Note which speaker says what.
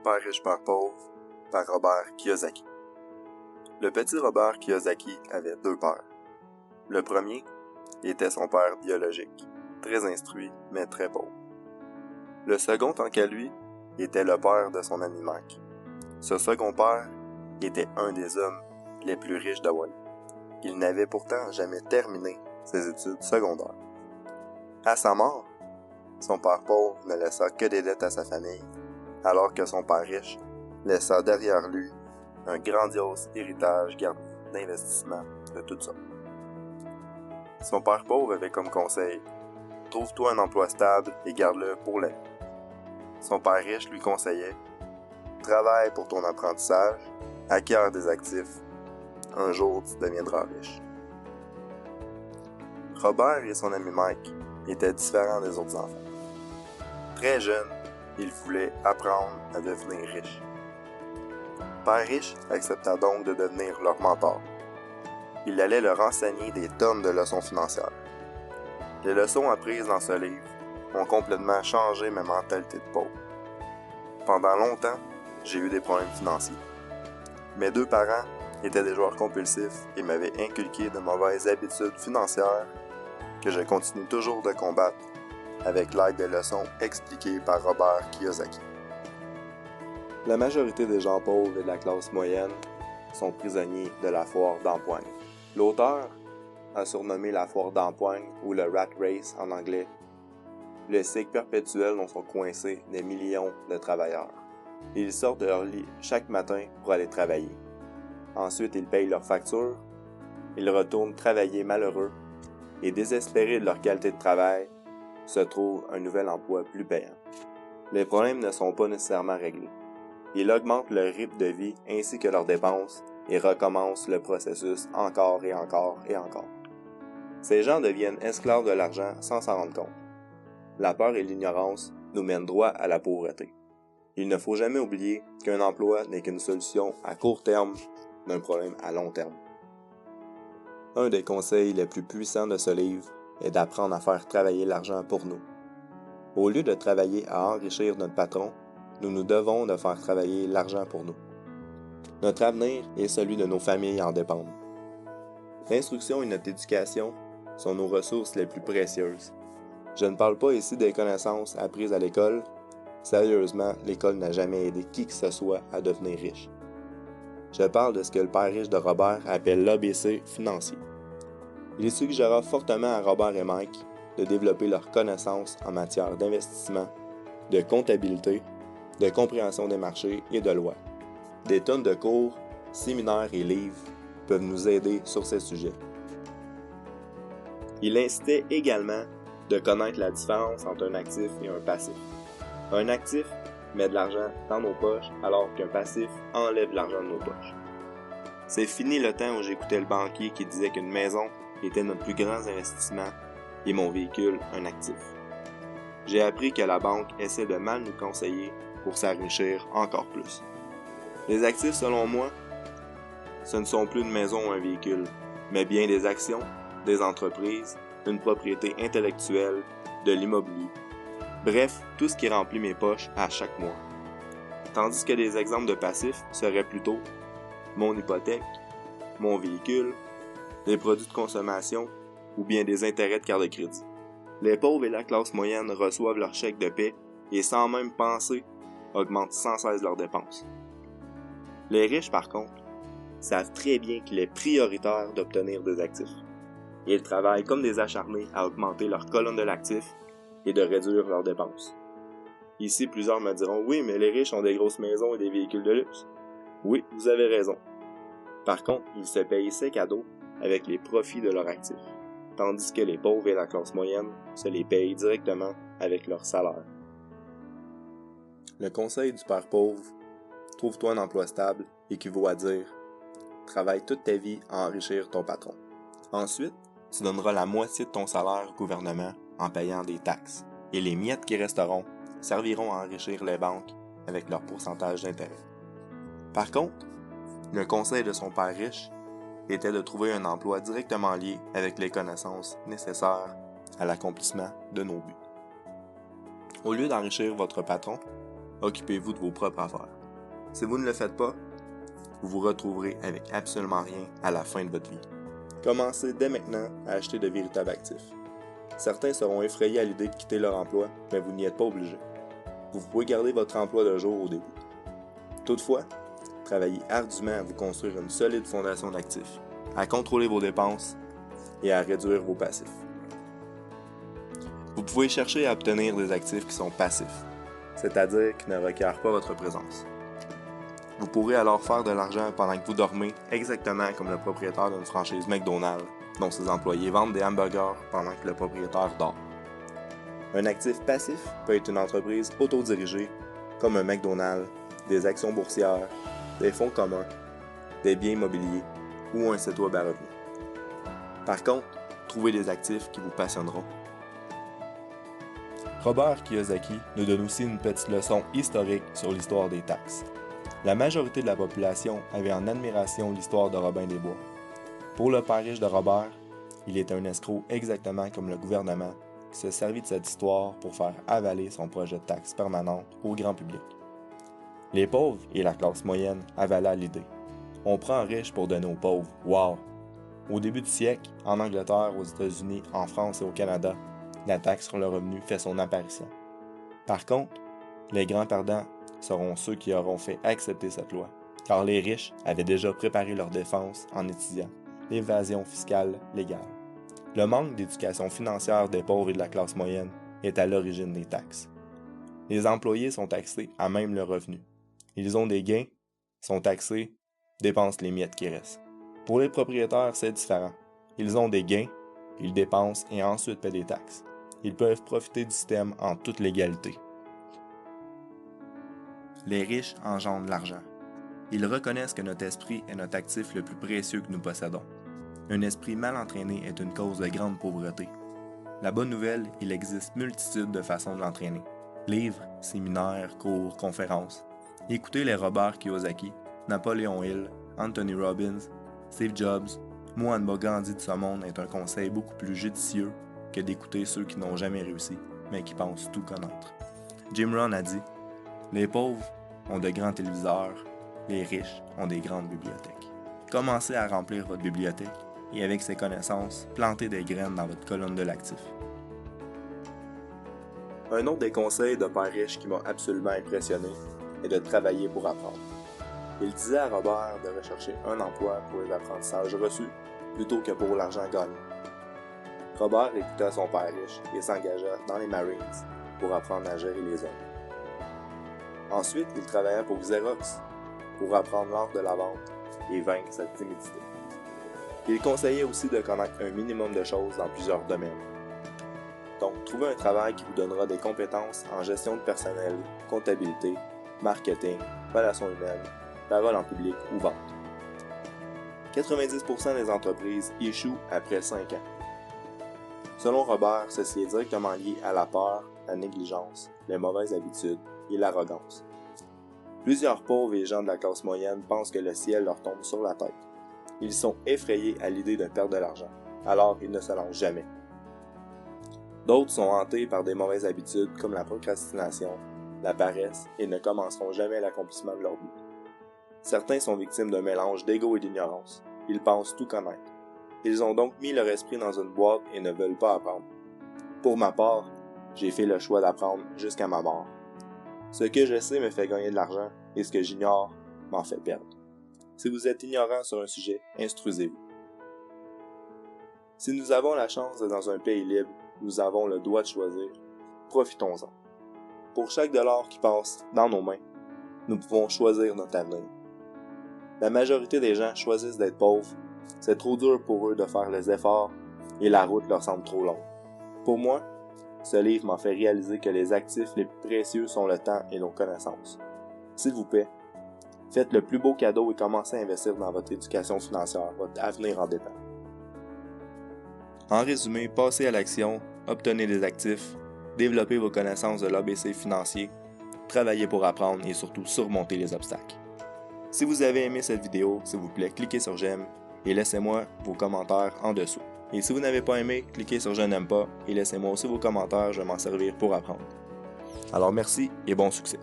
Speaker 1: Père riche, père pauvre, par Robert Kiyosaki. Le petit Robert Kiyosaki avait deux pères. Le premier était son père biologique, très instruit mais très pauvre. Le second, tant qu'à lui, était le père de son ami Mike. Ce second père était un des hommes les plus riches d'Hawaï. Il n'avait pourtant jamais terminé ses études secondaires. À sa mort, son père pauvre ne laissa que des dettes à sa famille, alors que son père riche laissa derrière lui un grandiose héritage garni d'investissements de toutes sortes. Son père pauvre avait comme conseil « Trouve-toi un emploi stable et garde-le pour la vie ». Son père riche lui conseillait « Travaille pour ton apprentissage, acquiert des actifs, un jour tu deviendras riche ». Robert et son ami Mike étaient différents des autres enfants. Très jeunes, ils voulaient apprendre à devenir riches. Père riche accepta donc de devenir leur mentor. Il allait leur enseigner des tonnes de leçons financières. Les leçons apprises dans ce livre ont complètement changé ma mentalité de pauvre. Pendant longtemps, j'ai eu des problèmes financiers. Mes deux parents étaient des joueurs compulsifs et m'avaient inculqué de mauvaises habitudes financières que je continue toujours de combattre avec l'aide des leçons expliquées par Robert Kiyosaki. La majorité des gens pauvres et de la classe moyenne sont prisonniers de la foire d'empoigne. L'auteur a surnommé la foire d'empoigne, ou le rat race en anglais, le cycle perpétuel dont sont coincés des millions de travailleurs. Ils sortent de leur lit chaque matin pour aller travailler. Ensuite, ils payent leurs factures, ils retournent travailler malheureux et désespérés de leur qualité de travail, se trouvent un nouvel emploi plus payant. Les problèmes ne sont pas nécessairement réglés. Ils augmentent leur rythme de vie ainsi que leurs dépenses et recommencent le processus encore et encore et encore. Ces gens deviennent esclaves de l'argent sans s'en rendre compte. La peur et l'ignorance nous mènent droit à la pauvreté. Il ne faut jamais oublier qu'un emploi n'est qu'une solution à court terme d'un problème à long terme. Un des conseils les plus puissants de ce livre est d'apprendre à faire travailler l'argent pour nous. Au lieu de travailler à enrichir notre patron, nous nous devons de faire travailler l'argent pour nous. Notre avenir et celui de nos familles en dépendent. L'instruction et notre éducation sont nos ressources les plus précieuses. Je ne parle pas ici des connaissances apprises à l'école. Sérieusement, l'école n'a jamais aidé qui que ce soit à devenir riche. Je parle de ce que le père riche de Robert appelle l'ABC financier. Il suggéra fortement à Robert et Mike de développer leurs connaissances en matière d'investissement, de comptabilité, de compréhension des marchés et de loi. Des tonnes de cours, séminaires et livres peuvent nous aider sur ces sujets. Il incitait également de connaître la différence entre un actif et un passif. Un actif met de l'argent dans nos poches alors qu'un passif enlève de l'argent de nos poches. C'est fini le temps où j'écoutais le banquier qui disait qu'une maison était notre plus grand investissement et mon véhicule un actif. J'ai appris que la banque essaie de mal nous conseiller pour s'enrichir encore plus. Les actifs, selon moi, ce ne sont plus une maison ou un véhicule, mais bien des actions, des entreprises, une propriété intellectuelle, de l'immobilier. Bref, tout ce qui remplit mes poches à chaque mois. Tandis que les exemples de passifs seraient plutôt mon hypothèque, mon véhicule, des produits de consommation ou bien des intérêts de carte de crédit. Les pauvres et la classe moyenne reçoivent leur chèque de paie et sans même penser, augmentent sans cesse leurs dépenses. Les riches, par contre, savent très bien qu'il est prioritaire d'obtenir des actifs. Ils travaillent comme des acharnés à augmenter leur colonne de l'actif et de réduire leurs dépenses. Ici, plusieurs me diront « Oui, mais les riches ont des grosses maisons et des véhicules de luxe. » Oui, vous avez raison. Par contre, ils se payent ces cadeaux avec les profits de leurs actifs, tandis que les pauvres et la classe moyenne se les payent directement avec leur salaire. Le conseil du père pauvre, trouve-toi un emploi stable, équivaut à dire « Travaille toute ta vie à enrichir ton patron. » Ensuite, tu donneras la moitié de ton salaire au gouvernement en payant des taxes, et les miettes qui resteront serviront à enrichir les banques avec leur pourcentage d'intérêt. Par contre, le conseil de son père riche était de trouver un emploi directement lié avec les connaissances nécessaires à l'accomplissement de nos buts. Au lieu d'enrichir votre patron, occupez-vous de vos propres affaires. Si vous ne le faites pas, vous vous retrouverez avec absolument rien à la fin de votre vie. Commencez dès maintenant à acheter de véritables actifs. Certains seront effrayés à l'idée de quitter leur emploi, mais vous n'y êtes pas obligé. Vous pouvez garder votre emploi de jour au début. Toutefois, travaillez ardument à vous construire une solide fondation d'actifs, à contrôler vos dépenses et à réduire vos passifs. Vous pouvez chercher à obtenir des actifs qui sont passifs, c'est-à-dire qui ne requièrent pas votre présence. Vous pourrez alors faire de l'argent pendant que vous dormez, exactement comme le propriétaire d'une franchise McDonald's, dont ses employés vendent des hamburgers pendant que le propriétaire dort. Un actif passif peut être une entreprise autodirigée, comme un McDonald's, des actions boursières, des fonds communs, des biens immobiliers ou un site web à revenus. Par contre, trouvez des actifs qui vous passionneront. Robert Kiyosaki nous donne aussi une petite leçon historique sur l'histoire des taxes. La majorité de la population avait en admiration l'histoire de Robin des Bois. Pour le père riche de Robert, il était un escroc exactement comme le gouvernement qui se servit de cette histoire pour faire avaler son projet de taxe permanente au grand public. Les pauvres et la classe moyenne avala l'idée. On prend riche pour donner aux pauvres. Wow! Au début du siècle, en Angleterre, aux États-Unis, en France et au Canada, la taxe sur le revenu fait son apparition. Par contre, les grands perdants seront ceux qui auront fait accepter cette loi, car les riches avaient déjà préparé leur défense en étudiant l'évasion fiscale légale. Le manque d'éducation financière des pauvres et de la classe moyenne est à l'origine des taxes. Les employés sont taxés à même le revenu. Ils ont des gains, sont taxés, dépensent les miettes qui restent. Pour les propriétaires, c'est différent. Ils ont des gains, ils dépensent et ensuite paient des taxes. Ils peuvent profiter du système en toute légalité. Les riches engendrent l'argent. Ils reconnaissent que notre esprit est notre actif le plus précieux que nous possédons. Un esprit mal entraîné est une cause de grande pauvreté. La bonne nouvelle, il existe multitude de façons de l'entraîner. Livres, séminaires, cours, conférences. Écoutez les Robert Kiyosaki, Napoléon Hill, Anthony Robbins, Steve Jobs, Mahatma Gandhi de ce monde est un conseil beaucoup plus judicieux que d'écouter ceux qui n'ont jamais réussi, mais qui pensent tout connaître. Jim Rohn a dit « Les pauvres ont de grands téléviseurs, les riches ont des grandes bibliothèques. » Commencez à remplir votre bibliothèque et avec ces connaissances, plantez des graines dans votre colonne de l'actif. Un autre des conseils de père riche qui m'a absolument impressionné est de travailler pour apprendre. Il disait à Robert de rechercher un emploi pour les apprentissages reçus plutôt que pour l'argent gagné. Robert écouta son père riche et s'engagea dans les Marines pour apprendre à gérer les hommes. Ensuite, il travailla pour Xerox pour apprendre l'art de la vente et vaincre sa timidité. Il conseillait aussi de connaître un minimum de choses dans plusieurs domaines. Donc, trouvez un travail qui vous donnera des compétences en gestion de personnel, comptabilité, marketing, relations humaines, parole en public ou vente. 90% des entreprises échouent après 5 ans. Selon Robert, ceci est directement lié à la peur, la négligence, les mauvaises habitudes et l'arrogance. Plusieurs pauvres et gens de la classe moyenne pensent que le ciel leur tombe sur la tête. Ils sont effrayés à l'idée de perdre de l'argent, alors ils ne se lancent jamais. D'autres sont hantés par des mauvaises habitudes comme la procrastination, la paresse et ne commenceront jamais l'accomplissement de leur but. Certains sont victimes d'un mélange d'ego et d'ignorance. Ils pensent tout connaître. Ils ont donc mis leur esprit dans une boîte et ne veulent pas apprendre. Pour ma part, j'ai fait le choix d'apprendre jusqu'à ma mort. Ce que je sais me fait gagner de l'argent et ce que j'ignore m'en fait perdre. Si vous êtes ignorant sur un sujet, instruisez-vous. Si nous avons la chance d'être dans un pays libre, nous avons le droit de choisir. Profitons-en. Pour chaque dollar qui passe dans nos mains, nous pouvons choisir notre avenir. La majorité des gens choisissent d'être pauvres. C'est trop dur pour eux de faire les efforts et la route leur semble trop longue. Pour moi, ce livre m'a fait réaliser que les actifs les plus précieux sont le temps et nos connaissances. S'il vous plaît, faites le plus beau cadeau et commencez à investir dans votre éducation financière, votre avenir en dépend. En résumé, passez à l'action, obtenez des actifs, développez vos connaissances de l'ABC financier, travaillez pour apprendre et surtout surmonter les obstacles. Si vous avez aimé cette vidéo, s'il vous plaît, cliquez sur j'aime et laissez-moi vos commentaires en dessous. Et si vous n'avez pas aimé, cliquez sur je n'aime pas et laissez-moi aussi vos commentaires, je vais m'en servir pour apprendre. Alors merci et bon succès.